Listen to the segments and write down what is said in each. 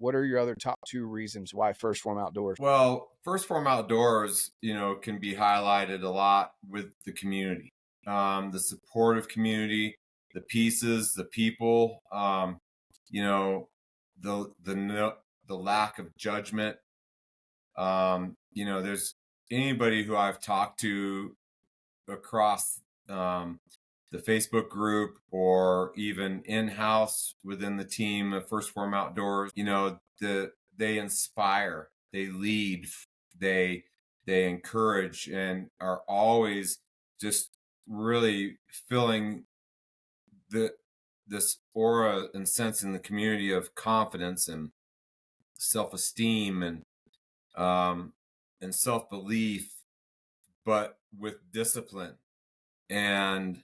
what are your other top 2 reasons why First Phorm Outdoors? Well, First Phorm Outdoors, can be highlighted a lot with the community, the supportive community, the pieces, the people, the lack of judgment. There's anybody who I've talked to across the Facebook group or even in-house within the team of First Phorm Outdoors, they inspire, they lead, they encourage, and are always just really feeling this aura and sense in the community of confidence and self-esteem and self-belief, but with discipline and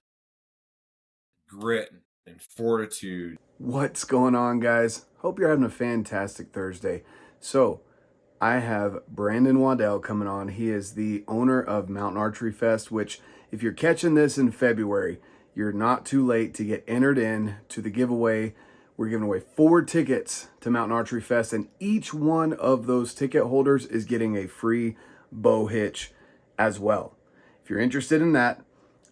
grit and fortitude. What's going on, guys? Hope you're having a fantastic Thursday. So I have Brandon Waddell coming on. He is the owner of Mountain Archery Fest, which if you're catching this in February, you're not too late to get entered in to the giveaway. We're giving away 4 tickets to Mountain Archery Fest, and each one of those ticket holders is getting a free bow hitch as well. If you're interested in that,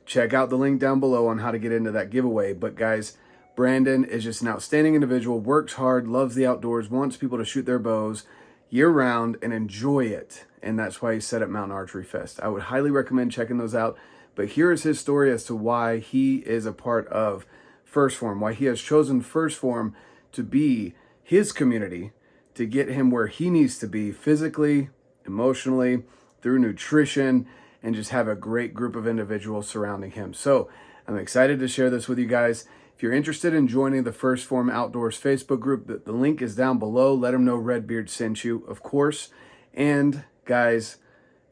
check out the link down below on how to get into that giveaway. But guys, Brandon is just an outstanding individual, works hard, loves the outdoors, wants people to shoot their bows year round and enjoy it. And that's why he set up Mountain Archery Fest. I would highly recommend checking those out. But here is his story as to why he is a part of First Phorm, why he has chosen First Phorm to be his community, to get him where he needs to be physically, emotionally, through nutrition, and just have a great group of individuals surrounding him. So I'm excited to share this with you guys. If you're interested in joining the First Phorm Outdoors Facebook group, the link is down below. Let them know RedBeard sent you, of course. And guys,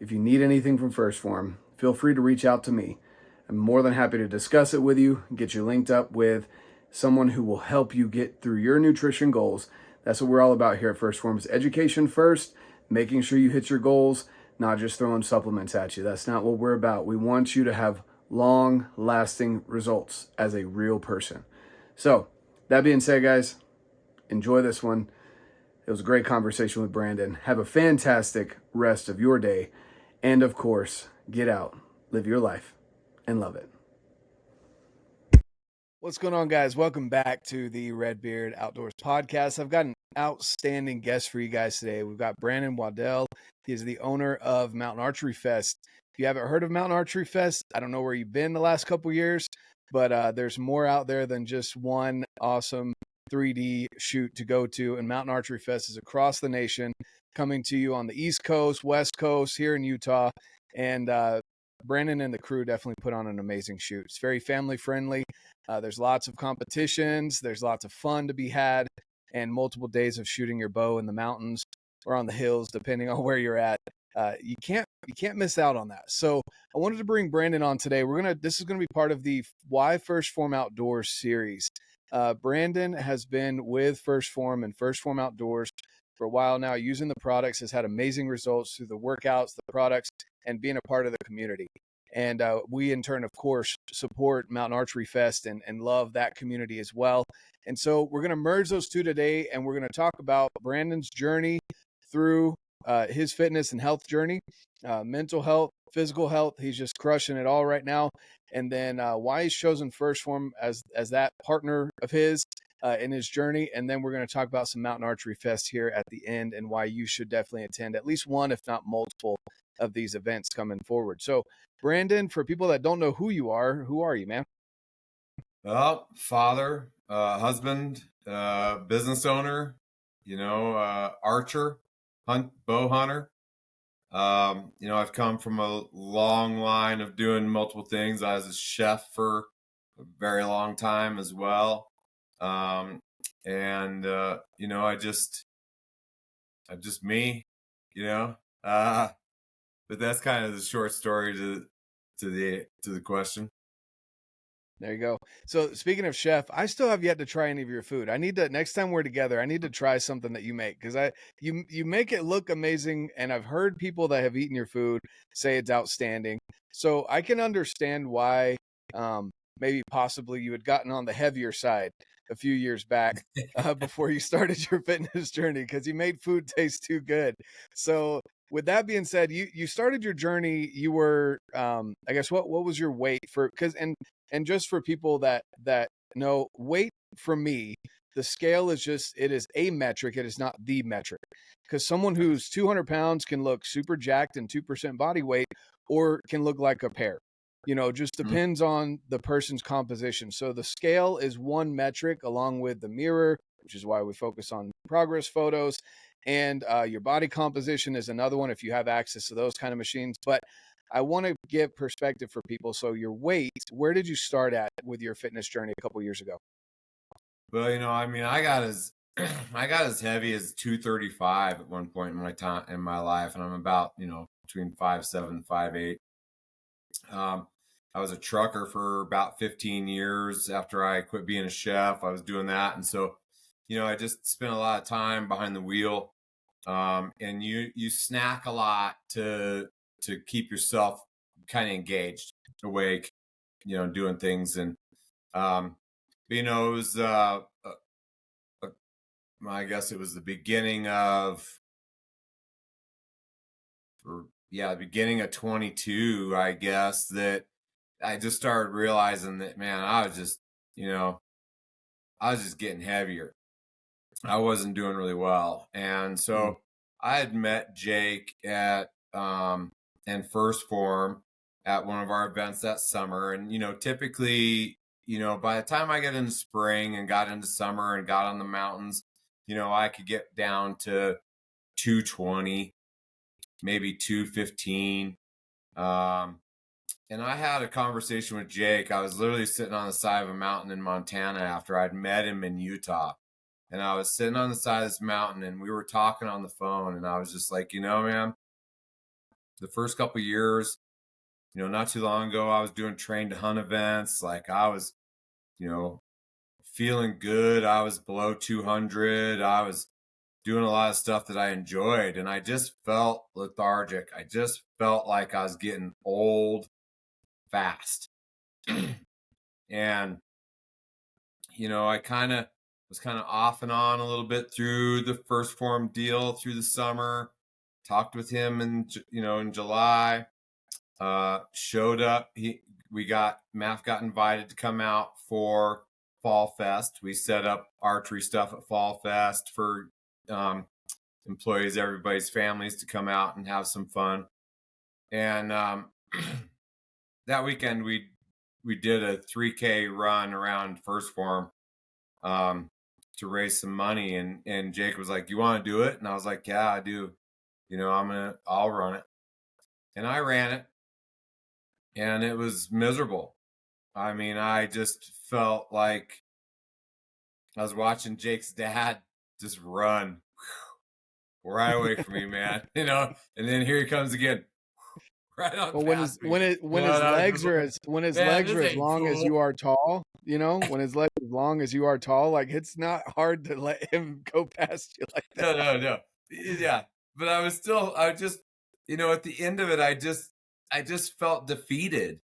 if you need anything from First Phorm, feel free to reach out to me. I'm more than happy to discuss it with you, get you linked up with someone who will help you get through your nutrition goals. That's what we're all about here at First Phorm, is education first, making sure you hit your goals, not just throwing supplements at you. That's not what we're about. We want you to have long-lasting results as a real person. So, that being said, guys, enjoy this one. It was a great conversation with Brandon. Have a fantastic rest of your day. And of course, get out, live your life, and love it. What's going on, guys? Welcome back to the RedBeard Outdoors podcast. I've got an outstanding guest for you guys today. We've got Brandon Waddell. He is the owner of Mountain Archery Fest. If you haven't heard of Mountain Archery Fest, I don't know where you've been the last couple years, but there's more out there than just one awesome 3D shoot to go to. And Mountain Archery Fest is across the nation, coming to you on the East Coast, West Coast, here in Utah. And Brandon and the crew definitely put on an amazing shoot. It's very family friendly. There's lots of competitions. There's lots of fun to be had, and multiple days of shooting your bow in the mountains or on the hills, depending on where you're at. You can't miss out on that. So I wanted to bring Brandon on today. This is gonna be part of the Why First Phorm Outdoors series. Brandon has been with First Phorm and First Phorm Outdoors for a while now, using the products, has had amazing results through the workouts, the products, and being a part of the community. And we, in turn, of course, support Mountain Archery Fest and love that community as well. And so we're going to merge those two today, and we're going to talk about Brandon's journey through his fitness and health journey, mental health, physical health. He's just crushing it all right now. And then why he's chosen First Phorm as that partner of his in his journey. And then we're going to talk about some Mountain Archery Fest here at the end, and why you should definitely attend at least one, if not multiple, of these events coming forward. So Brandon, for people that don't know who you are, who are you, man? Well, father, husband, business owner, archer, bow hunter. I've come from a long line of doing multiple things. I was a chef for a very long time as well. I'm just me, but that's kind of the short story to the question. There you go. So speaking of chef, I still have yet to try any of your food. I need to, next time we're together, I need to try something that you make, because you make it look amazing, and I've heard people that have eaten your food say it's outstanding. So I can understand why maybe possibly you had gotten on the heavier side a few years back before you started your fitness journey, because you made food taste too good. So with that being said, you started your journey. You were, I guess, what was your weight for? Because and just for people that know, weight for me, the scale is just, it is a metric. It is not the metric, because someone who's 200 pounds can look super jacked and 2% body weight, or can look like a pear. Just depends on the person's composition. So the scale is one metric, along with the mirror, which is why we focus on progress photos. And your body composition is another one, if you have access to those kind of machines. But I want to give perspective for people. So your weight, where did you start at with your fitness journey a couple years ago? Well, I mean, I got as I got as heavy as 235 at one point in my life, and I'm about, between 5'7", 5'8". I was a trucker for about 15 years after I quit being a chef. I was doing that, and so, I just spent a lot of time behind the wheel. And you snack a lot to keep yourself kind of engaged, awake, doing things. And it was I guess it was the beginning of the beginning of 22, I guess, that I just started realizing that, man, I was just getting heavier. I wasn't doing really well. And so I had met Jake at and First Phorm at one of our events that summer. And, typically, by the time I get into spring and got into summer and got on the mountains, I could get down to 220, maybe 215. And I had a conversation with Jake. I was literally sitting on the side of a mountain in Montana after I'd met him in Utah. And I was sitting on the side of this mountain, and we were talking on the phone, and I was just like, man, the first couple of years, not too long ago, I was doing train to hunt events. Like, I was, feeling good. I was below 200. I was doing a lot of stuff that I enjoyed, and I just felt lethargic. I just felt like I was getting old fast. And, I was kind of off and on a little bit through the First Phorm deal through the summer. Talked with him in July. Showed up. Matt got invited to come out for Fall Fest. We set up archery stuff at Fall Fest for employees, everybody's families, to come out and have some fun. And that weekend we did a 3K run around First Phorm to raise some money. And Jake was like, "You want to do it?" And I was like, "Yeah, I do. I'll run it." And I ran it, and it was miserable. I mean, I just felt like I was watching Jake's dad just run right away from me, man. And then here he comes again, right on past me. When his legs are as long as you are tall, when his legs are as long as you are tall, like, it's not hard to let him go past you like that. No. Yeah. But I just, at the end of it, I just felt defeated.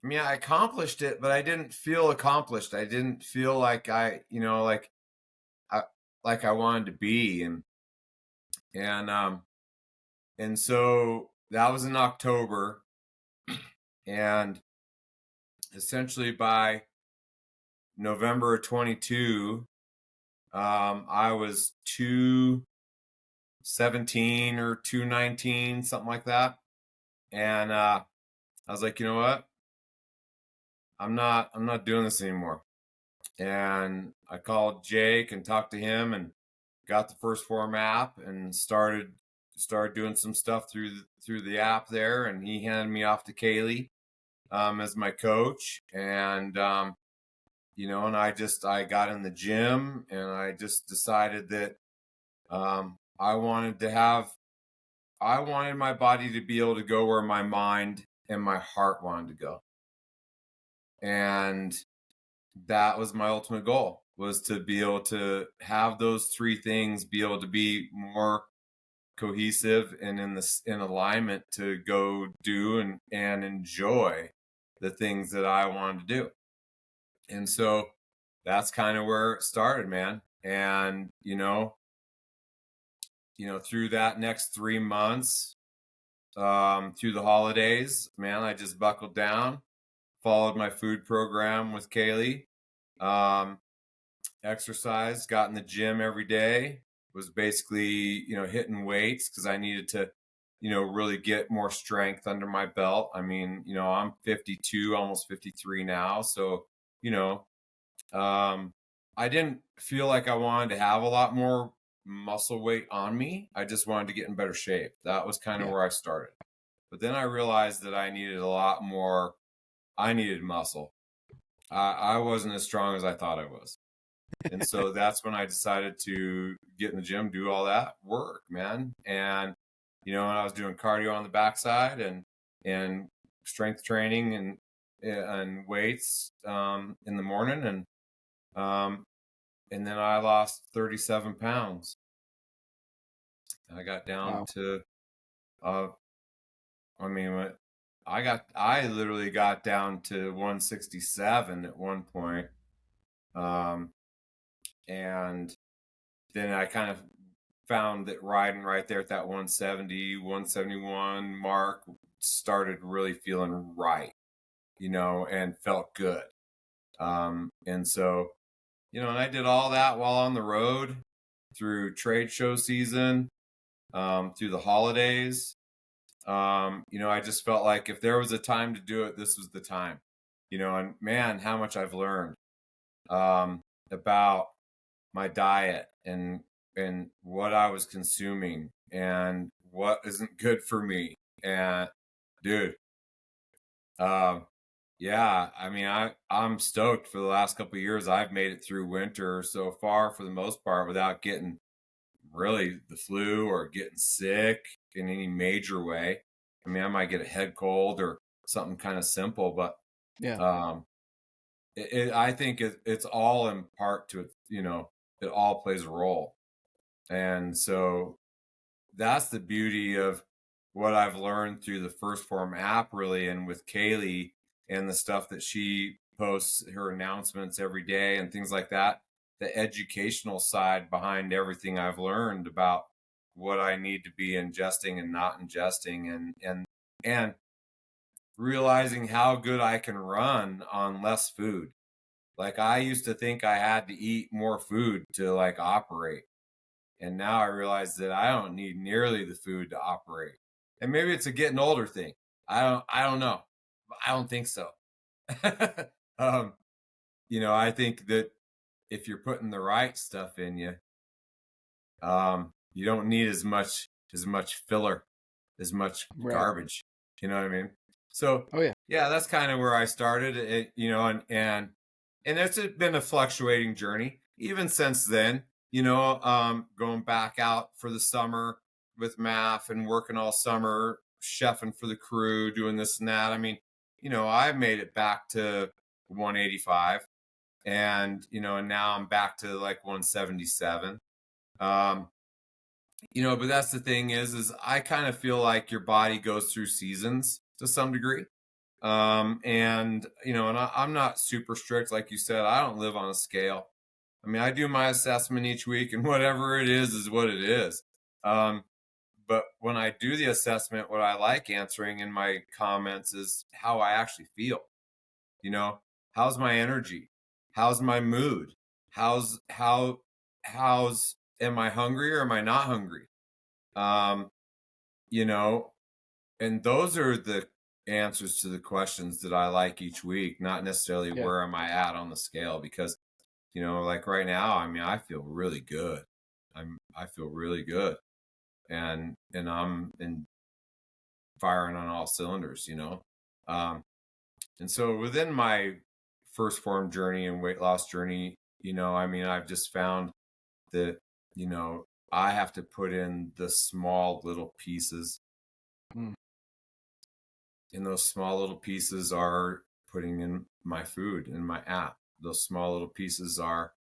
I mean, I accomplished it, but I didn't feel accomplished. I didn't feel like I wanted to be. And so that was in October. And essentially by November of 22, I was 217 or 219, something like that. And I was like, you know what? I'm not doing this anymore. And I called Jake and talked to him and got the First Phorm app and started doing some stuff through the app there. And he handed me off to Kaylee as my coach. And and I got in the gym, and I just decided that I wanted my body to be able to go where my mind and my heart wanted to go. And that was my ultimate goal, was to be able to have those three things, be able to be more cohesive and in alignment to go do and enjoy the things that I wanted to do. And so that's kind of where it started, man. And, through that next 3 months, through the holidays, man, I just buckled down, followed my food program with Kaylee, exercised, got in the gym every day, was basically, hitting weights because I needed to, really get more strength under my belt. I mean, I'm 52, almost 53 now. So, you know, I didn't feel like I wanted to have a lot more muscle weight on me. I just wanted to get in better shape. That was kind of where I started. But then I realized that I needed a lot more. I needed muscle. I wasn't as strong as I thought I was. And so that's when I decided to get in the gym, do all that work, man. And, I was doing cardio on the backside and strength training and weights, in the morning. And then I lost 37 pounds. I got down to, I literally got down to 167 at one point. And then I kind of found that riding right there at that 170, 171 mark started really feeling right, and felt good. And so, and I did all that while on the road through trade show season, through the holidays. I just felt like if there was a time to do it, this was the time, and man, how much I've learned, about my diet and what I was consuming and what isn't good for me. And dude, yeah, I mean, I'm stoked. For the last couple of years, I've made it through winter so far for the most part without getting really the flu or getting sick in any major way. I mean, I might get a head cold or something kind of simple, but I think it's all in part to it. It all plays a role. And so that's the beauty of what I've learned through the First Phorm app, really, and with Kaylee and the stuff that she posts, her announcements every day and things like that. The educational side behind everything I've learned about what I need to be ingesting and not ingesting, and realizing how good I can run on less food. Like, I used to think I had to eat more food to like operate. And now I realize that I don't need nearly the food to operate. And maybe it's a getting older thing. I don't know. I don't think so. I think that if you're putting the right stuff in you, you don't need as much filler, as much garbage. You know what I mean? So, yeah, that's kind of where I started it, and it's been a fluctuating journey even since then, going back out for the summer with MAF and working all summer, chefing for the crew, doing this and that. I mean, I've made it back to 185 and, and now I'm back to like 177. But that's the thing is I kind of feel like your body goes through seasons to some degree. And I'm not super strict. Like you said, I don't live on a scale. I mean, I do my assessment each week and whatever it is what it is. But when I do the assessment, what I like answering in my comments is how I actually feel. How's my energy? How's my mood? How's am I hungry or am I not hungry? And those are the answers to the questions that I like each week, not necessarily where am I at on the scale, because, like right now, I mean, I feel really good. I feel really good and I'm firing on all cylinders, and so within my First Phorm journey and weight loss journey, I mean, I've just found that, I have to put in the small little pieces. And those small little pieces are putting in my food in my app. Those small little pieces are,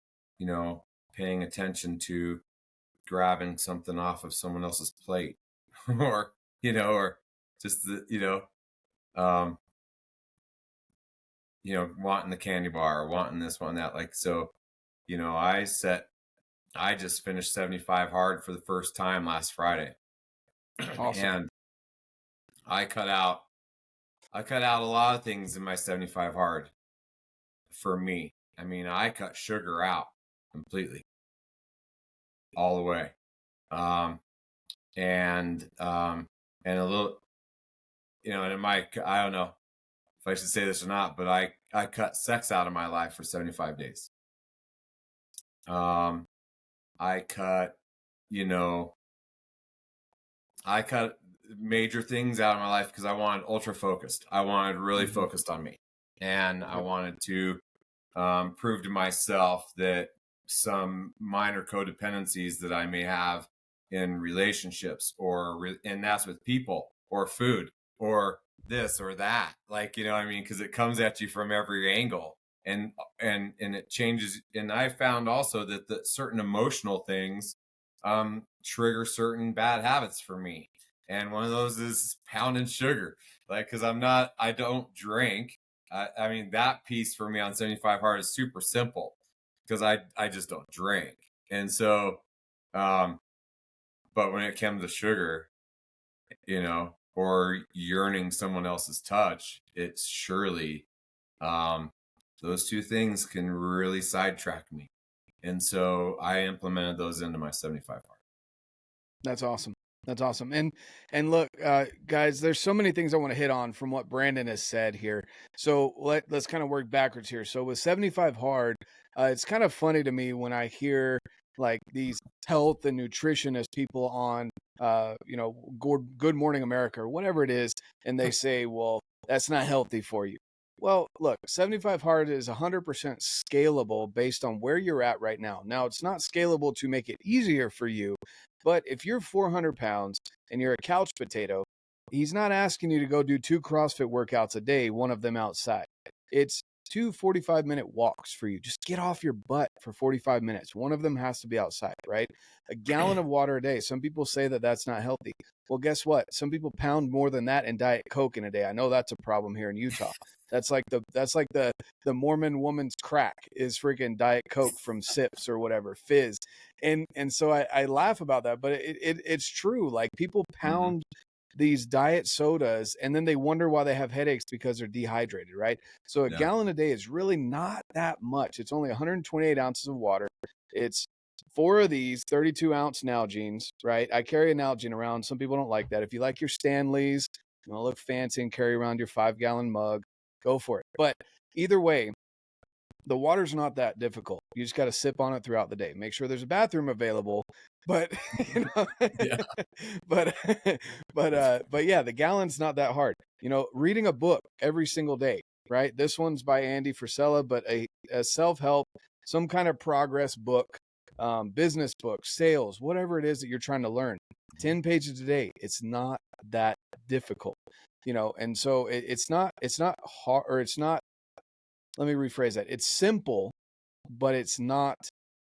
paying attention to grabbing something off of someone else's plate or, or just, wanting the candy bar, wanting this, wanting that. Like, so, I just finished 75 hard for the first time last Friday. Awesome. And I cut out a lot of things in my 75 hard for me. I mean, I cut sugar out completely, all the way. And a little, and I don't know if I should say this or not, but I cut sex out of my life for 75 days. I cut major things out of my life because I wanted ultra focused. I wanted really focused on me. And I wanted to prove to myself that some minor codependencies that I may have in relationships and that's with people or food or this or that, like, what I mean? Because it comes at you from every angle and it changes. And I found also that certain emotional things trigger certain bad habits for me. And one of those is pounding sugar, like, because I don't drink. I mean, that piece for me on 75 hard is super simple because I just don't drink. And so, but when it comes to sugar, or yearning someone else's touch, it's surely, those two things can really sidetrack me. And so I implemented those into my 75 hard. That's awesome. That's awesome. And look, guys, there's so many things I want to hit on from what Brandon has said here. So let's kind of work backwards here. So with 75 hard, it's kind of funny to me when I hear like these health and nutritionist people on, Good Morning America or whatever it is, and they say, well, that's not healthy for you. Well, look, 75 hard is 100% scalable based on where you're at right now. Now, it's not scalable to make it easier for you, but if you're 400 pounds and you're a couch potato, he's not asking you to go do 2 CrossFit workouts a day, one of them outside. It's 2 45-minute walks for you. Just get off your butt for 45 minutes. One of them has to be outside, right? A gallon of water a day. Some people say that that's not healthy. Well, guess what? Some people pound more than that in Diet Coke in a day. I know that's a problem here in Utah. That's like the Mormon woman's crack is freaking Diet Coke from Sips or whatever, Fizz. And so I laugh about that, but it's true. Like people pound these diet sodas and then they wonder why they have headaches because they're dehydrated, right? So a gallon a day is really not that much. It's only 128 ounces of water. It's 4 of these 32-ounce Nalgene's, right? I carry a Nalgene around. Some people don't like that. If you like your Stanleys, you want to look fancy and carry around your 5-gallon mug, go for it. But either way, the water's not that difficult. You just got to sip on it throughout the day. Make sure there's a bathroom available. But but yeah, the gallon's not that hard. Reading a book every single day, right? This one's by Andy Frisella, but a self-help, some kind of progress book, business book, sales, whatever it is that you're trying to learn. 10 pages a day. It's not that difficult, and so it's not hard, or it's not. Let me rephrase that. It's simple, but it's not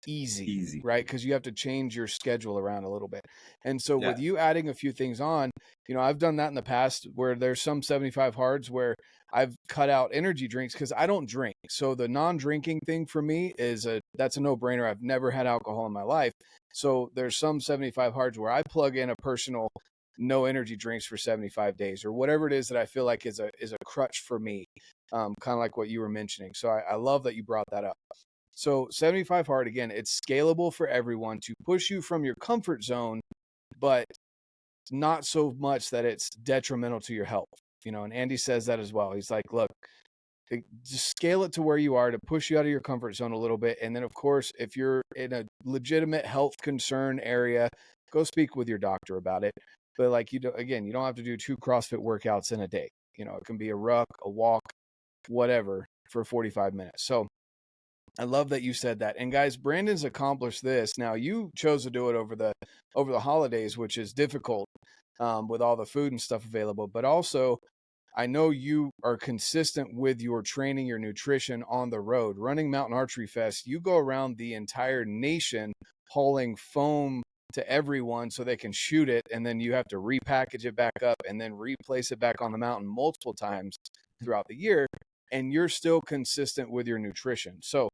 easy. Right? Because you have to change your schedule around a little bit. And so with you adding a few things on, I've done that in the past where there's some 75 hards where I've cut out energy drinks because I don't drink. So the non-drinking thing for me that's a no-brainer. I've never had alcohol in my life. So there's some 75 hards where I plug in a personal no energy drinks for 75 days or whatever it is that I feel like is a crutch for me. Kind of like what you were mentioning. So I love that you brought that up. So 75 hard, again, it's scalable for everyone to push you from your comfort zone, but not so much that it's detrimental to your health. And Andy says that as well. He's like, look, just scale it to where you are to push you out of your comfort zone a little bit. And then of course, if you're in a legitimate health concern area, go speak with your doctor about it. But like you don't have to do 2 CrossFit workouts in a day. It can be a ruck, a walk, whatever for 45 minutes. So I love that you said that. And guys, Brandon's accomplished this. Now you chose to do it over the holidays, which is difficult with all the food and stuff available. But also, I know you are consistent with your training, your nutrition on the road. Running Mountain Archery Fest, you go around the entire nation hauling foam to everyone so they can shoot it, and then you have to repackage it back up and then replace it back on the mountain multiple times throughout the year. and you're still consistent with your nutrition. So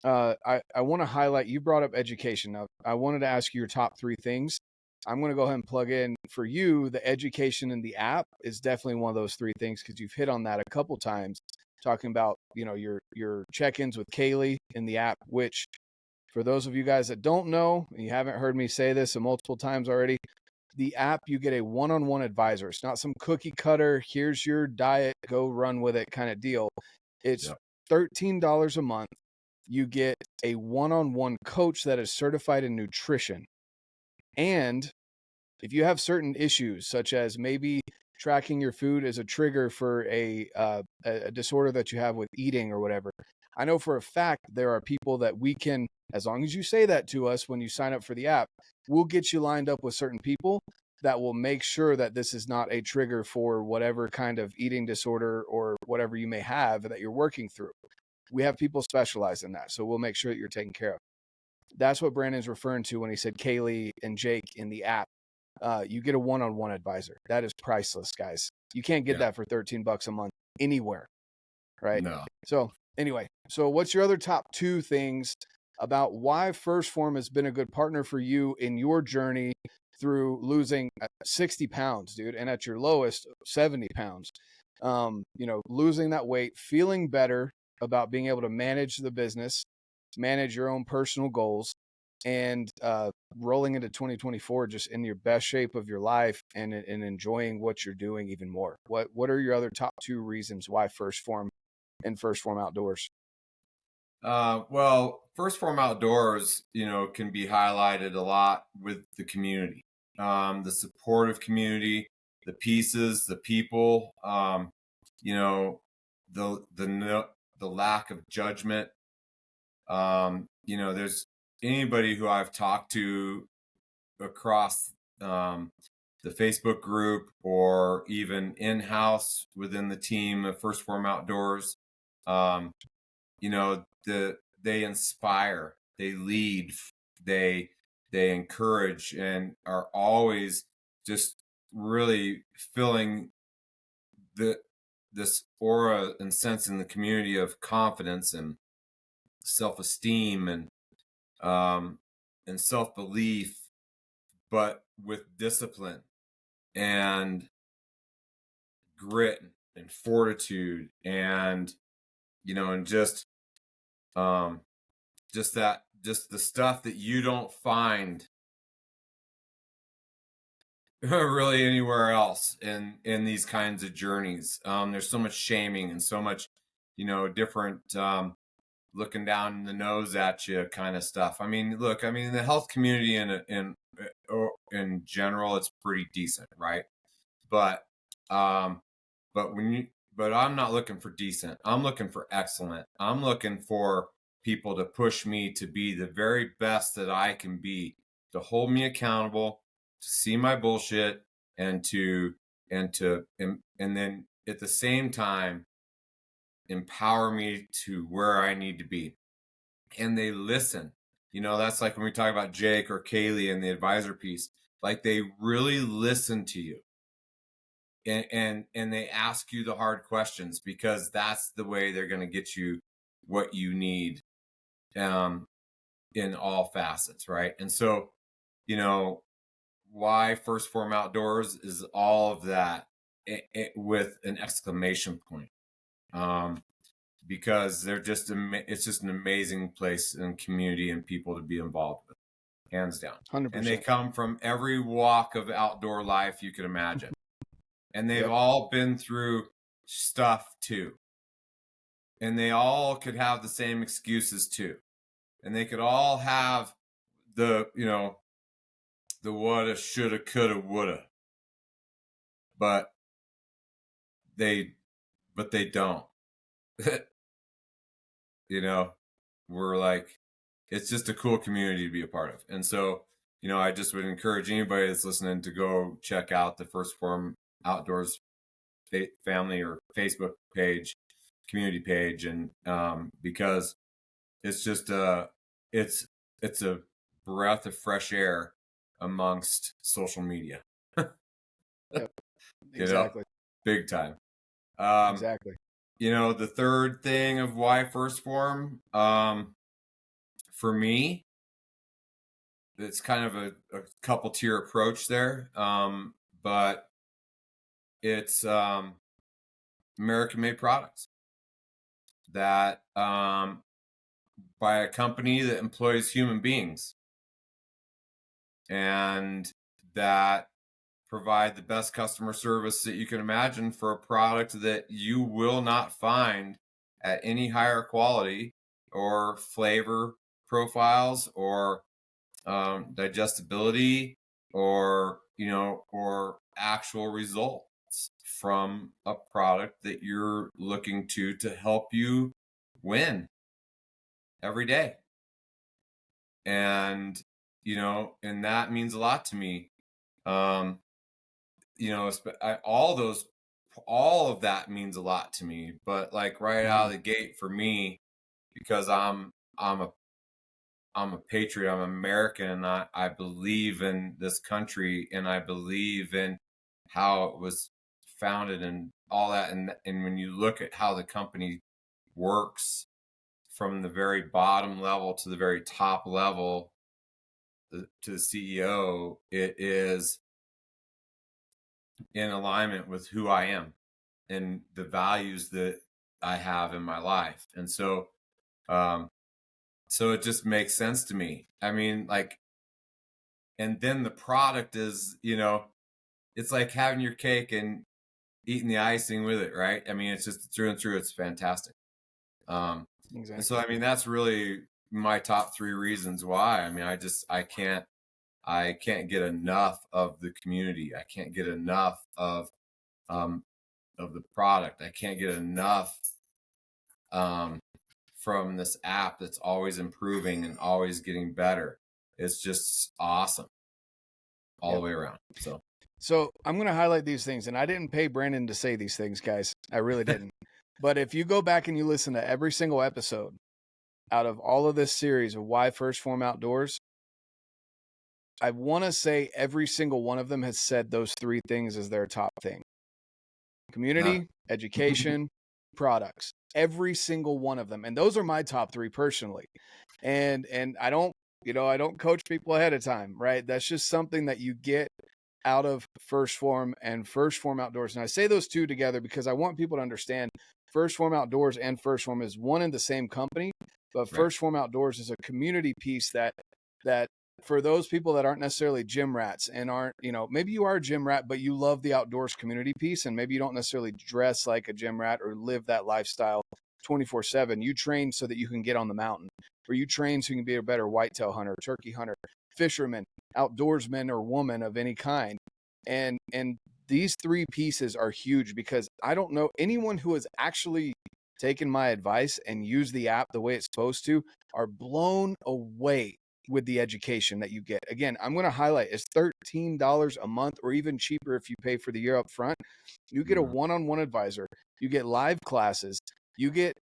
I want to highlight, you brought up education. Now, I wanted to ask you your top 3 things. I'm going to go ahead and plug in for you. The education in the app is definitely one of those 3 things, because you've hit on that a couple times, talking about, you know, your check-ins with Kaylee in the app, which for those of you guys that don't know, and you haven't heard me say this multiple times already, the app, you get a one-on-one advisor. It's not some cookie cutter, here's your diet, go run with it kind of deal. It's $13 a month. You get a one-on-one coach that is certified in nutrition. And if you have certain issues, such as maybe tracking your food as a trigger for a disorder that you have with eating or whatever, I know for a fact there are people that we can, as long as you say that to us when you sign up for the app, we'll get you lined up with certain people that will make sure that this is not a trigger for whatever kind of eating disorder or whatever you may have that you're working through. We have people specialize in that, so we'll make sure that you're taken care of. That's what Brandon's referring to when he said Kaylee and Jake in the app. You get a one-on-one advisor. That is priceless, guys. You can't get that for $13 a month anywhere, right? No. So anyway, so what's your other top 2 things about why First Phorm has been a good partner for you in your journey through losing 60 pounds, dude, and at your lowest, 70 pounds? You know, losing that weight, feeling better about being able to manage the business, manage your own personal goals, and rolling into 2024 just in your best shape of your life and enjoying what you're doing even more. What are your other top 2 reasons why First Phorm and First Phorm Outdoors? Well, First Phorm Outdoors, you know, can be highlighted a lot with the community, the supportive community, the pieces, the people, you know, the lack of judgment. You know, there's anybody who I've talked to across the Facebook group or even in-house within the team of First Phorm Outdoors, you know, they inspire, they lead, they encourage, and are always just really filling this aura and sense in the community of confidence and self-esteem and self-belief, but with discipline and grit and fortitude, and you know, and just the stuff that you don't find really anywhere else in these kinds of journeys. There's so much shaming and so much, you know, different looking down the nose at you kind of stuff. I mean, look, I mean, the health community in general, it's pretty decent, right? But I'm not looking for decent. I'm looking for excellent. I'm looking for people to push me to be the very best that I can be, to hold me accountable, to see my bullshit, and then at the same time empower me to where I need to be. And they listen. You know, that's like when we talk about Jake or Kaylee and the advisor piece. Like, they really listen to you. And they ask you the hard questions, because that's the way they're going to get you what you need in all facets, right? And so, you know, why First Phorm Outdoors is all of that with an exclamation point. Because they're just it's just an amazing place and community and people to be involved with, hands down. 100%. And they come from every walk of outdoor life you could imagine. And they've all been through stuff too. And they all could have the same excuses too. And they could all have the, you know, the woulda, shoulda, coulda, woulda. But they don't. You know, we're like, it's just a cool community to be a part of. And so, you know, I just would encourage anybody that's listening to go check out the First Phorm Outdoors family or Facebook page, community page. And because it's just it's a breath of fresh air amongst social media. Yep. You Exactly. know, big time. Exactly. the third thing of why First Phorm, for me, it's kind of a couple tier approach there. But it's American made products that by a company that employs human beings and that provide the best customer service that you can imagine for a product that you will not find at any higher quality or flavor profiles or digestibility or actual results from a product that you're looking to help you win every day. And and that means a lot to me. All of that means a lot to me, but like right out of the gate for me, because I'm a patriot, I'm American, and I believe in this country, and I believe in how it was founded and all that. And when you look at how the company works from the very bottom level to the very top level, to the CEO, it is in alignment with who I am and the values that I have in my life. And so it just makes sense to me. I mean, like, and then the product is, it's like having your cake and eating the icing with it, right? I mean, it's just through and through, it's fantastic. Exactly. And so, I mean, that's really my top three reasons why. I mean, I can't get enough of the community. I can't get enough of the product. I can't get enough from this app that's always improving and always getting better. It's just awesome all the way around. So I'm going to highlight these things, and I didn't pay Brandon to say these things, guys. I really didn't. But if you go back and you listen to every single episode out of all of this series of why First Phorm Outdoors, I want to say every single one of them has said those three things as their top thing: community, education, products. Every single one of them. And those are my top three personally. And I don't coach people ahead of time, right? That's just something that you get out of First Phorm and First Phorm Outdoors. And I say those two together because I want people to understand First Phorm Outdoors and First Phorm is one and the same company, but First Phorm Outdoors is a community piece that for those people that aren't necessarily gym rats and aren't, maybe you are a gym rat, but you love the outdoors community piece, and maybe you don't necessarily dress like a gym rat or live that lifestyle 24/7. You train so that you can get on the mountain, or you train so you can be a better whitetail hunter, turkey hunter, fisherman, outdoorsman or woman of any kind. And these three pieces are huge because I don't know anyone who has actually taken my advice and used the app the way it's supposed to are blown away with the education that you get. Again, I'm going to highlight it's $13 a month or even cheaper if you pay for the year up front. You get a one-on-one advisor, you get live classes, you get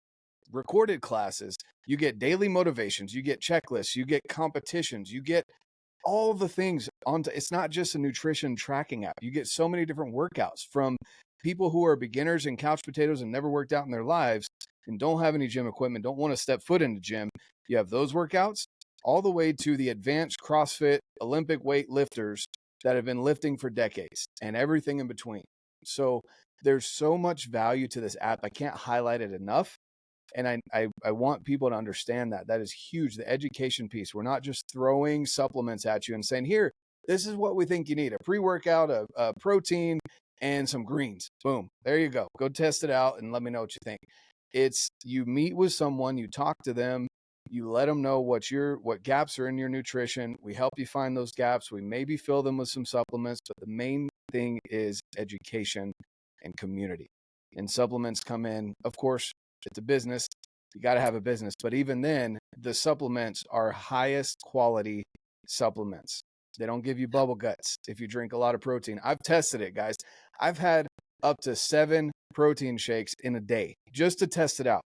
recorded classes, you get daily motivations, you get checklists, you get competitions, you get all the things onto. It's not just a nutrition tracking app. You get so many different workouts from people who are beginners and couch potatoes and never worked out in their lives and don't have any gym equipment, don't want to step foot in the gym. You have those workouts all the way to the advanced CrossFit Olympic weight lifters that have been lifting for decades and everything in between. So there's so much value to this app. I can't highlight it enough. And I want people to understand that. That is huge. The education piece. We're not just throwing supplements at you and saying, here, this is what we think you need: a pre-workout, a protein, and some greens. Boom. There you go. Go test it out and let me know what you think. It's you meet with someone, you talk to them, you let them know what gaps are in your nutrition. We help you find those gaps. We maybe fill them with some supplements, but the main thing is education and community. And supplements come in, of course, it's a business. You got to have a business. But even then, the supplements are highest quality supplements. They don't give you bubble guts if you drink a lot of protein. I've tested it, guys. I've had up to 7 protein shakes in a day just to test it out.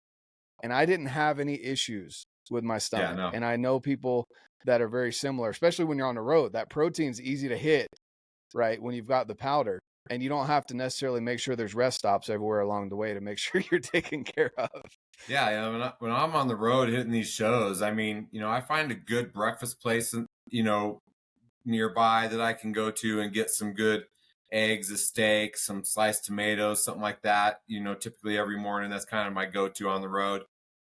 And I didn't have any issues with my stomach. Yeah, no. And I know people that are very similar, especially when you're on the road. That protein's easy to hit, right, when you've got the powder. And you don't have to necessarily make sure there's rest stops everywhere along the way to make sure you're taken care of. Yeah, when I'm on the road hitting these shows, I mean, I find a good breakfast place, nearby that I can go to and get some good eggs, a steak, some sliced tomatoes, something like that. Typically every morning, that's kind of my go-to on the road.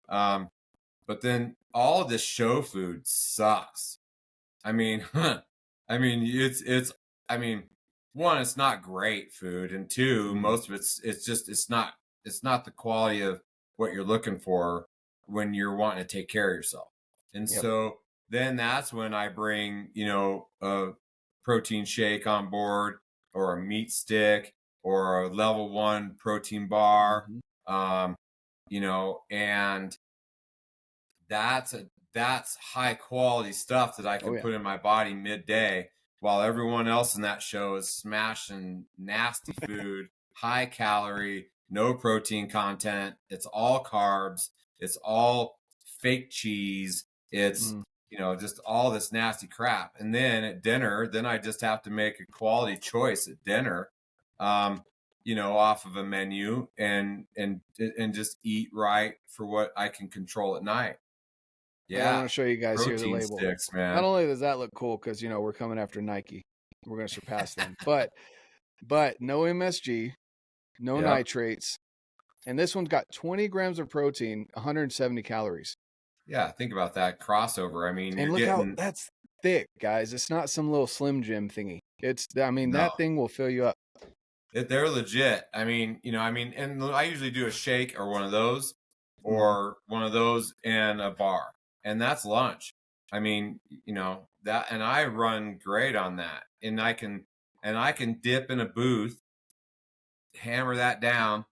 But then all of this show food sucks. I mean, I mean, one, it's not great food, and two, most of it's not the quality of what you're looking for when you're wanting to take care of yourself. And so then that's when I bring, a protein shake on board, or a meat stick, or a level 1 protein bar, and that's high quality stuff that I can put in my body midday, while everyone else in that show is smashing nasty food, high calorie, no protein content. It's all carbs. It's all fake cheese. It's, just all this nasty crap. And then at dinner, I just have to make a quality choice at dinner, off of a menu, and just eat right for what I can control at night. Yeah, I want to show you guys here the label. Sticks, man. Not only does that look cool because we're coming after Nike, we're going to surpass them, but no MSG, no nitrates, and this one's got 20 grams of protein, 170 calories. Yeah, think about that crossover. I mean, and look how that's thick, guys. It's not some little Slim Jim thingy. That thing will fill you up. They're legit. I mean, and I usually do a shake or one of those, or one of those and a bar. And that's lunch. I mean, that, and I run great on that. And I can dip in a booth, hammer that down,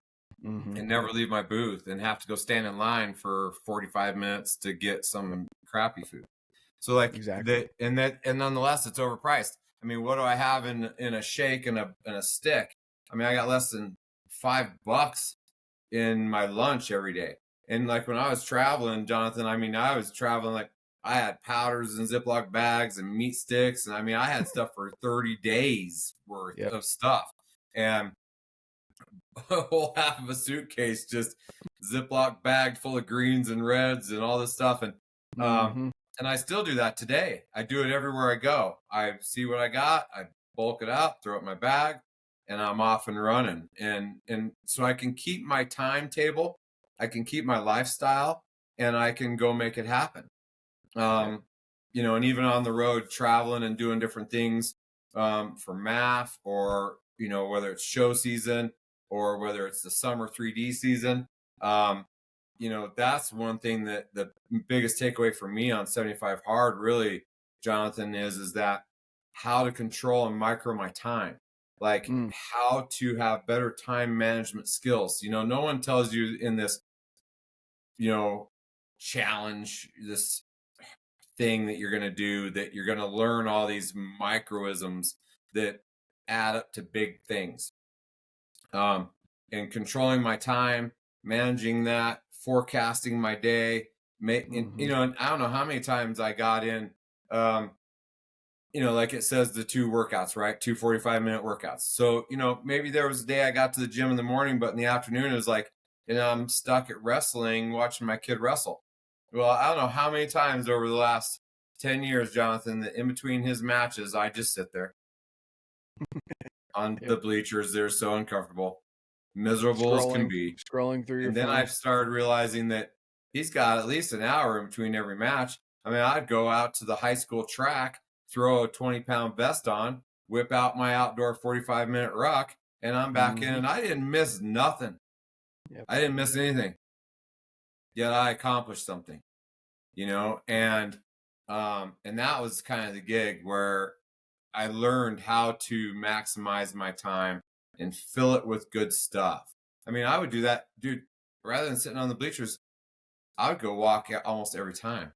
and never leave my booth, and have to go stand in line for 45 minutes to get some crappy food. So and nonetheless, it's overpriced. I mean, what do I have in a shake and a stick? I mean, I got less than $5 in my lunch every day. And like when I was traveling, Jonathan, I was traveling, like I had powders and Ziploc bags and meat sticks. And I had stuff for 30 days worth of stuff. And a whole half of a suitcase just Ziploc bagged full of greens and reds and all this stuff. And and I still do that today. I do it everywhere I go. I see what I got, I bulk it up, throw it in my bag, and I'm off and running. And so I can keep my timetable, I can keep my lifestyle, and I can go make it happen. And even on the road, traveling and doing different things, for MAF, or, whether it's show season or whether it's the summer 3D season, that's one thing that the biggest takeaway for me on 75 Hard, really, Jonathan, is that how to control and micro my time. Like how to have better time management skills. No one tells you in this, challenge, this thing that you're going to do, that you're going to learn all these microisms that add up to big things. And controlling my time, managing that, forecasting my day, and I don't know how many times I got in, like it says, the 2 workouts, right? 2 45-minute workouts. So, maybe there was a day I got to the gym in the morning, but in the afternoon it was like, I'm stuck at wrestling, watching my kid wrestle. Well, I don't know how many times over the last 10 years, Jonathan, that in between his matches, I just sit there on the bleachers. They're so uncomfortable, miserable as can be. Scrolling through your phone. And then I've started realizing that he's got at least an hour in between every match. I'd go out to the high school track, throw a 20-pound vest on, whip out my outdoor 45-minute ruck, and I'm back in, and I didn't miss nothing. I didn't miss anything. Yet I accomplished something, and that was kind of the gig where I learned how to maximize my time and fill it with good stuff. I would do that, dude. Rather than sitting on the bleachers, I would go walk almost every time.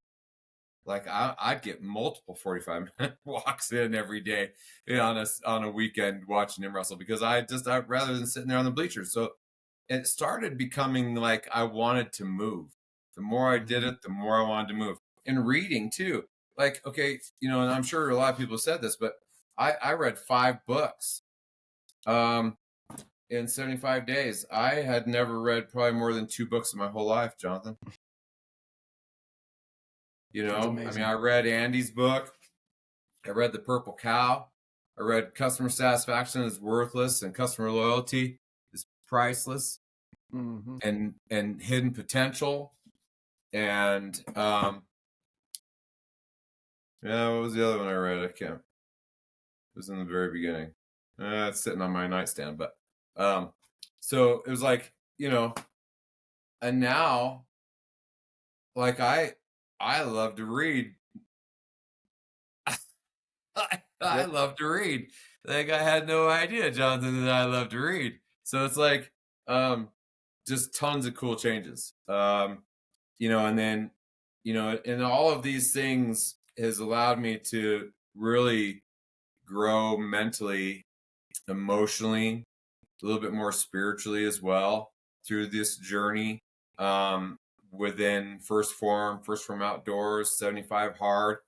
Like I'd get multiple 45-minute walks in every day, on a weekend, watching him wrestle, because I rather than sitting there on the bleachers. So it started becoming like I wanted to move. The more I did it, the more I wanted to move. And reading too. Like, okay, and I'm sure a lot of people have said this, but I read 5 books In 75 days, I had never read probably more than 2 books in my whole life, Jonathan. You That's know, I mean, amazing. I read Andy's book. I read The Purple Cow. I read Customer Satisfaction is Worthless and Customer Loyalty is Priceless, and Hidden Potential. And yeah, what was the other one I read? I can't. It was in the very beginning. It's sitting on my nightstand, but so it was like, you know, and now, like I love to read. I Yep. love to read. Like I had no idea, Jonathan, that I love to read. So it's like just tons of cool changes. You know, and then, you know, and all of these things has allowed me to really grow mentally, emotionally, a little bit more spiritually as well through this journey. Within Phorm Outdoors, 75 Hard.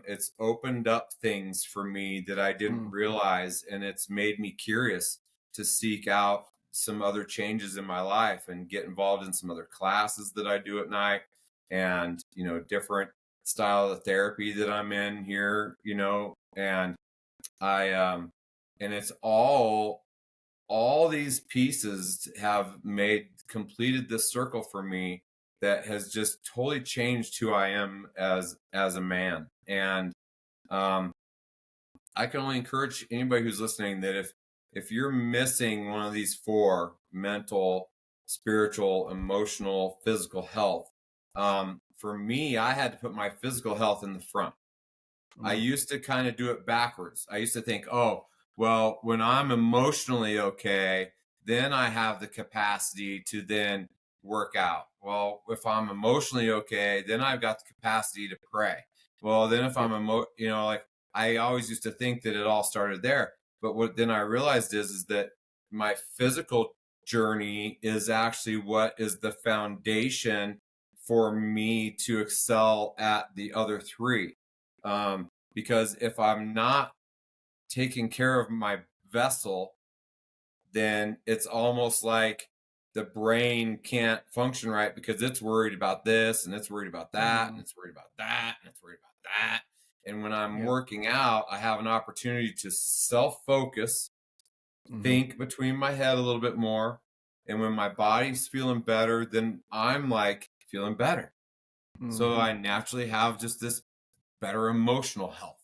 It's opened up things for me that I didn't realize, and it's made me curious to seek out some other changes in my life and get involved in some other classes that I do at night, and, you know, different style of therapy that I'm in here, you know, and and it's all these pieces have completed this circle for me that has just totally changed who I am as a man. And I can only encourage anybody who's listening that if you're missing one of these 4: mental, spiritual, emotional, physical health, for me, I had to put my physical health in the front. I used to kind of do it backwards. I used to think, oh, well, when I'm emotionally okay, then I have the capacity to then work out. Well, if I'm emotionally okay, then I've got the capacity to pray. Well, then if Yep. you know, like I always used to think that it all started there. But what then I realized is that my physical journey is actually what is the foundation for me to excel at the other 3. Because if I'm not taking care of my vessel, then it's almost like the brain can't function right because it's worried about this and it's worried about that and it's worried about that and it's worried about that. And when I'm working out, I have an opportunity to self-focus, think between my head a little bit more. And when my body's feeling better, then I'm like feeling better. So I naturally have just this better emotional health.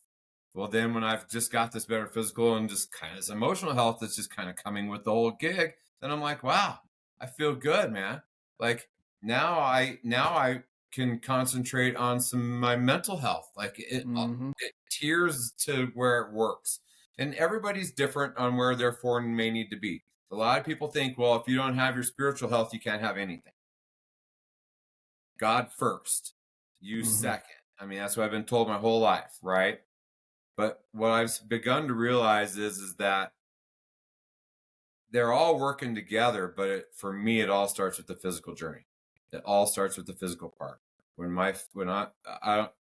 Well, then when I've just got this better physical and just kind of this emotional health that's just kind of coming with the whole gig, then I'm like, wow, I feel good, man. Like now I can concentrate on my mental health. Like it tiers to where it works. And everybody's different on where their form may need to be. A lot of people think, well, if you don't have your spiritual health, you can't have anything. God first, you second. I mean, that's what I've been told my whole life, right? But what I've begun to realize is that they're all working together, but for me, it all starts with the physical journey. It all starts with the physical part. When I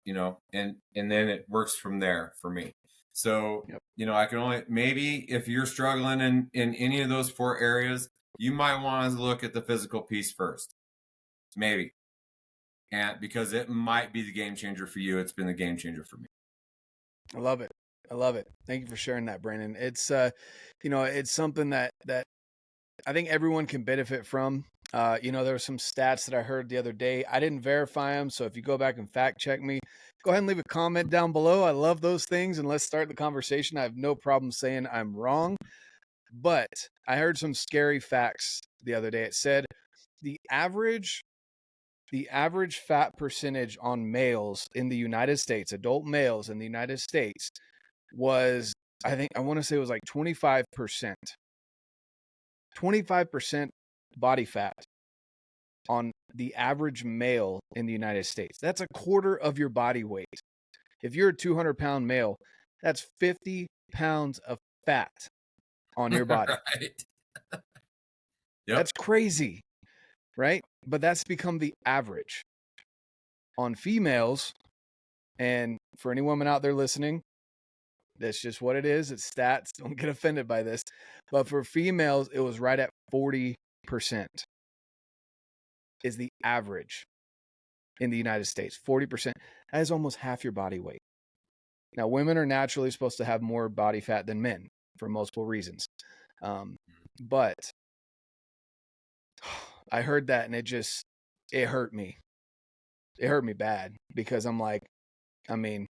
you know, and then it works from there for me. So, you know, I can only, maybe if you're struggling in any of those 4 areas, you might want to look at the physical piece first. Maybe. And because it might be the game changer for you. It's been the game changer for me. I love it. I love it. Thank you for sharing that, Brandon. It's you know, it's something that I think everyone can benefit from. You know, there were some stats that I heard the other day. I didn't verify them, so if you go back and fact check me, go ahead and leave a comment down below. I love those things, and let's start the conversation. I have no problem saying I'm wrong, but I heard some scary facts the other day. It said the average fat percentage on males in the United States, adult males in the United States, was, I want to say it was like 25%. 25% body fat on the average male in the United States. That's a quarter of your body weight. If you're a 200-pound male, that's 50 pounds of fat on your body. Right. Yep. That's crazy, right? But that's become the average. On females, and for any woman out there listening, That's just what it is. It's stats. Don't get offended by this. But for females, it was right at 40% is the average in the United States. 40%. That is almost half your body weight. Now, women are naturally supposed to have more body fat than men for multiple reasons. But I heard that and it hurt me. It hurt me bad because I'm like, I mean,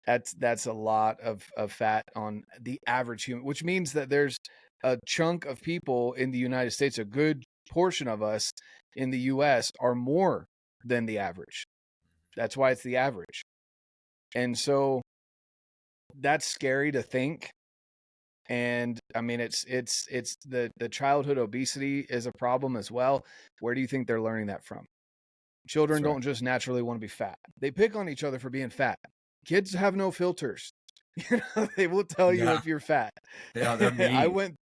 that's a lot of fat on the average human, which means that there's a chunk of people in the United States, a good portion of us in the US are more than the average. That's why it's the average. And so that's scary to think. And I mean, it's the childhood obesity is a problem as well. Where do you think they're learning that from? Children don't just naturally want to be fat. They pick on each other for being fat. Kids have no filters. They will tell you if you're fat. Yeah, they're mean. I went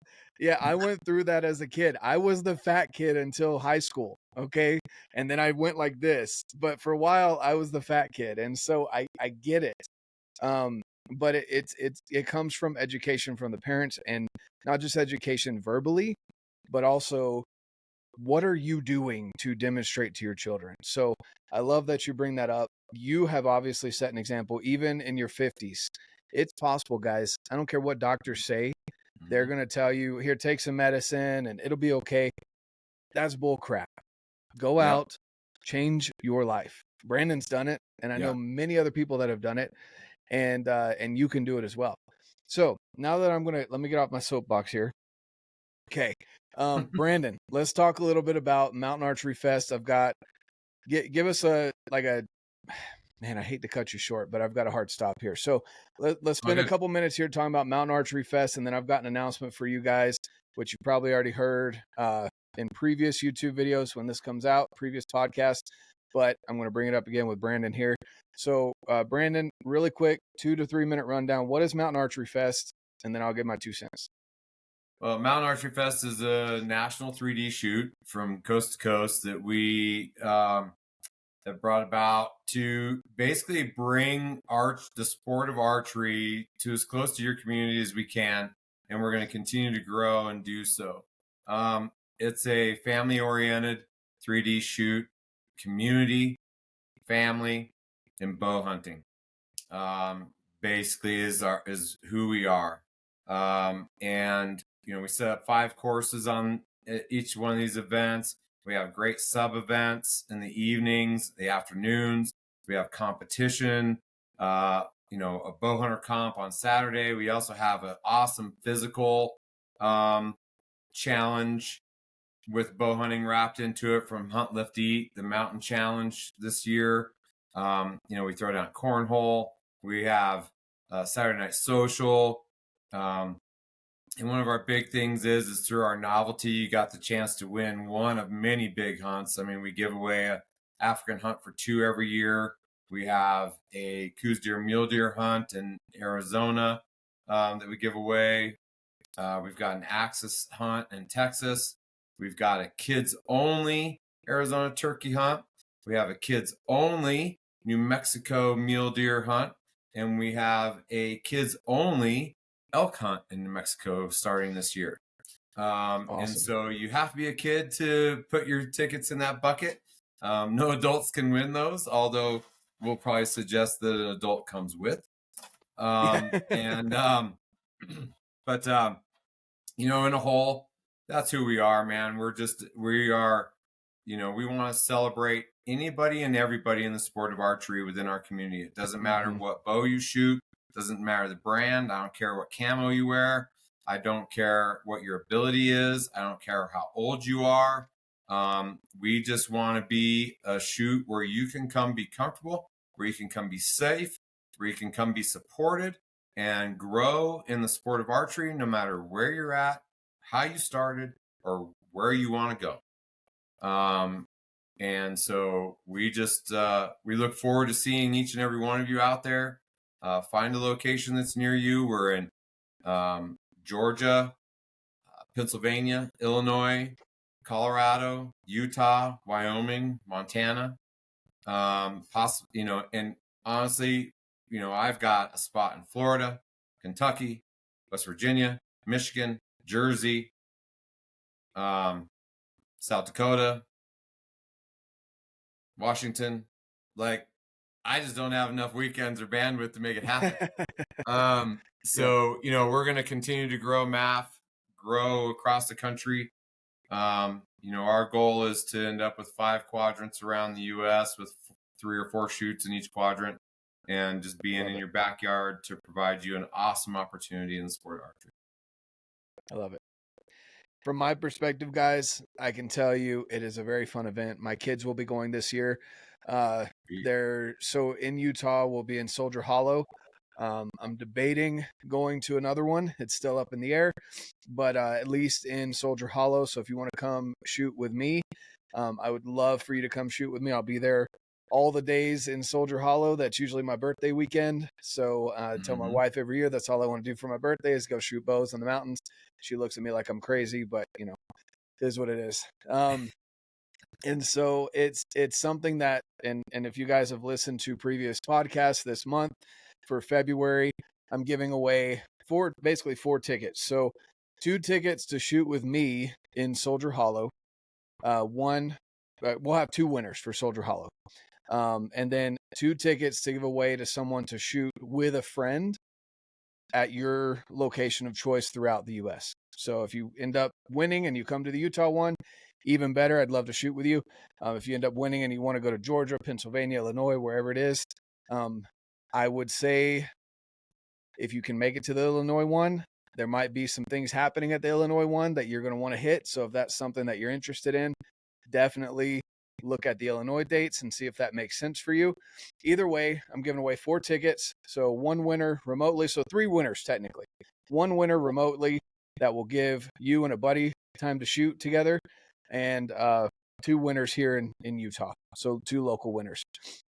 through that as a kid. I was the fat kid until high school. Okay. And then I went like this, but for a while I was the fat kid. And so I get it. But it comes from education from the parents, and not just education verbally, but also what are you doing to demonstrate to your children? So I love that you bring that up. You have obviously set an example, even in your 50s. It's possible, guys. I don't care what doctors say. They're going to tell you, here, take some medicine and it'll be okay. That's bull crap. Go out, change your life. Brandon's done it, and I know many other people that have done it, and you can do it as well. So now that let me get off my soapbox here. Okay. Brandon, let's talk a little bit about Mountain Archery Fest. Give us man, I hate to cut you short, but I've got a hard stop here. So let's spend a couple minutes here talking about Mountain Archery Fest, and then I've got an announcement for you guys, which you probably already heard in previous YouTube videos when this comes out, previous podcasts, but I'm going to bring it up again with Brandon here. So Brandon, really quick, 2 to 3 minute rundown. What is Mountain Archery Fest? And then I'll give my 2 cents. Well, Mountain Archery Fest is a national 3D shoot from coast to coast that we have brought about to basically bring the sport of archery to as close to your community as we can, and we're going to continue to grow and do so. It's a family-oriented 3D shoot, community, family, and bow hunting. Basically is who we are. And we set up 5 courses on each one of these events. We have great sub events in the evenings, the afternoons. We have competition, a Bowhunter comp on Saturday. We also have an awesome physical challenge with bow hunting wrapped into it from Hunt, Lift, Eat, the mountain challenge this year. We throw down cornhole. We have Saturday night social. And one of our big things is through our novelty, you got the chance to win one of many big hunts. I mean, we give away an African hunt for 2 every year. We have a Coues deer, mule deer hunt in Arizona that we give away. We've got an Axis hunt in Texas. We've got a kids-only Arizona turkey hunt. We have a kids-only New Mexico mule deer hunt. And we have a kids-only elk hunt in New Mexico starting this year. Awesome. And so you have to be a kid to put your tickets in that bucket. No adults can win those, although we'll probably suggest that an adult comes with. But in a whole, that's who we are, man. We want to celebrate anybody and everybody in the sport of archery within our community. It doesn't matter what bow you shoot. Doesn't matter the brand. I don't care what camo you wear. I don't care what your ability is. I don't care how old you are. We just want to be a shoot where you can come be comfortable, where you can come be safe, where you can come be supported and grow in the sport of archery, no matter where you're at, how you started, or where you want to go. And so we look forward to seeing each and every one of you out there. Find a location that's near you. We're in Georgia, Pennsylvania, Illinois, Colorado, Utah, Wyoming, Montana. And honestly, I've got a spot in Florida. Kentucky, West Virginia, Michigan, Jersey, South Dakota, Washington. Like, I just don't have enough weekends or bandwidth to make it happen. So, you know, we're going to continue to grow MAF, grow across the country. You know, our goal is to end up with 5 quadrants around the U.S. with 3 or 4 shoots in each quadrant, and just being in your backyard to provide you an awesome opportunity in the sport of archery. I love it. From my perspective, guys, I can tell you it is a very fun event. My kids will be going this year. So in Utah, we'll be in Soldier Hollow. I'm debating going to another one. It's still up in the air, but at least in Soldier Hollow. So if you want to come shoot with me, I would love for you to come shoot with me. I'll be there all the days in Soldier Hollow. That's usually my birthday weekend. So I tell my wife every year that's all I want to do for my birthday is go shoot bows in the mountains. She looks at me like I'm crazy, but you know, it is what it is. And so it's something that, and if you guys have listened to previous podcasts this month for February, I'm giving away basically 4 tickets. So 2 tickets to shoot with me in Soldier Hollow. We'll have 2 winners for Soldier Hollow. And then 2 tickets to give away to someone to shoot with a friend at your location of choice throughout the U.S. So if you end up winning and you come to the Utah one, even better. I'd love to shoot with you. If you end up winning and you want to go to Georgia, Pennsylvania, Illinois, wherever it is, I would say if you can make it to the Illinois one, there might be some things happening at the Illinois one that you're going to want to hit. So if that's something that you're interested in, definitely look at the Illinois dates and see if that makes sense for you. Either way, I'm giving away 4 tickets. So 1 winner remotely. So 3 winners, technically. 1 winner remotely that will give you and a buddy time to shoot together. And 2 winners here in Utah. So 2 local winners.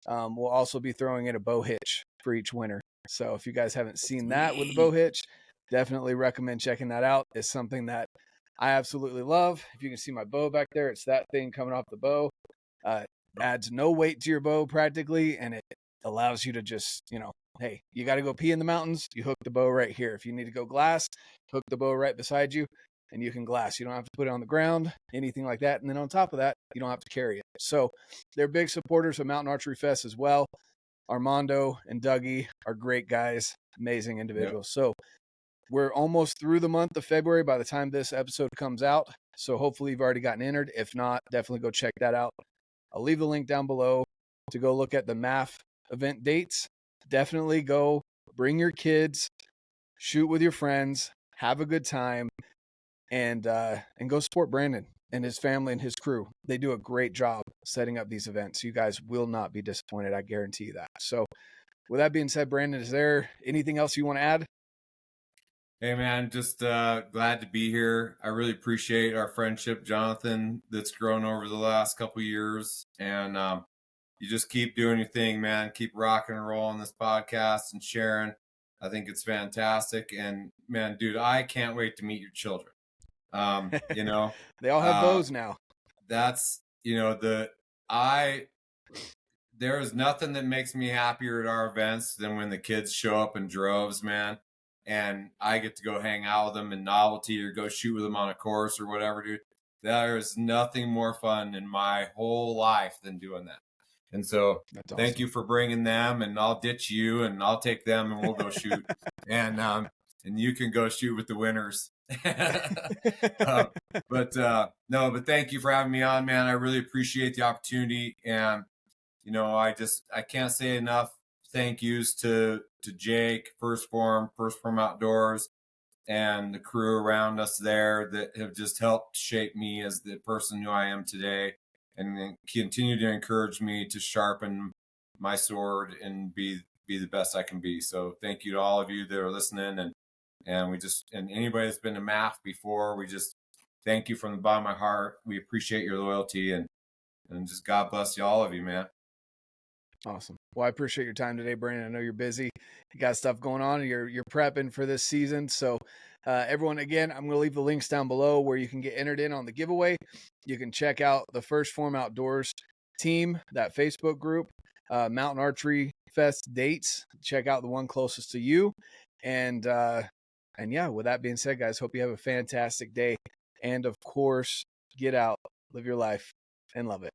We'll also be throwing in a bow hitch for each winner. So if you guys haven't seen that with the bow hitch, definitely recommend checking that out. It's something that I absolutely love. If you can see my bow back there, it's that thing coming off the bow. Adds no weight to your bow practically, and it allows you to just, you know, hey, you got to go pee in the mountains, you hook the bow right here. If you need to go glass, hook the bow right beside you, and you can glass. You don't have to put it on the ground, anything like that. And then on top of that, you don't have to carry it. So they're big supporters of Mountain Archery Fest as well. Armando and Dougie are great guys, amazing individuals. Yep. So we're almost through the month of February by the time this episode comes out. So hopefully you've already gotten entered. If not, definitely go check that out. I'll leave the link down below to go look at the MAF event dates. Definitely go bring your kids, shoot with your friends, have a good time, and go support Brandon and his family and his crew. They do a great job setting up these events. You guys will not be disappointed. I guarantee you that. So with that being said, Brandon, is there anything else you want to add? Hey, man, just glad to be here. I really appreciate our friendship, Jonathan, that's grown over the last couple of years. And you just keep doing your thing, man. Keep rocking and rolling this podcast and sharing. I think it's fantastic. And, man, dude, I can't wait to meet your children. You know, they all have bows now. That's, you know, there is nothing that makes me happier at our events than when the kids show up in droves, man. And I get to go hang out with them in novelty or go shoot with them on a course or whatever, dude. There is nothing more fun in my whole life than doing that. And so thank you for bringing them, and I'll ditch you and I'll take them and we'll go shoot. And you can go shoot with the winners. But thank you for having me on, man. I really appreciate the opportunity. And, you know, I can't say enough thank yous to Jake, First Phorm Outdoors, and the crew around us there that have just helped shape me as the person who I am today, and continue to encourage me to sharpen my sword and be the best I can be. So thank you to all of you that are listening, and anybody that's been to MAF before, we just thank you from the bottom of my heart. We appreciate your loyalty, and just God bless you, all of you, man. Awesome. Well, I appreciate your time today, Brandon. I know you're busy. You got stuff going on. You're prepping for this season. So everyone, again, I'm going to leave the links down below where you can get entered in on the giveaway. You can check out the First Phorm Outdoors team, that Facebook group, Mountain Archery Fest dates. Check out the one closest to you. And yeah, with that being said, guys, hope you have a fantastic day. And of course, get out, live your life, and love it.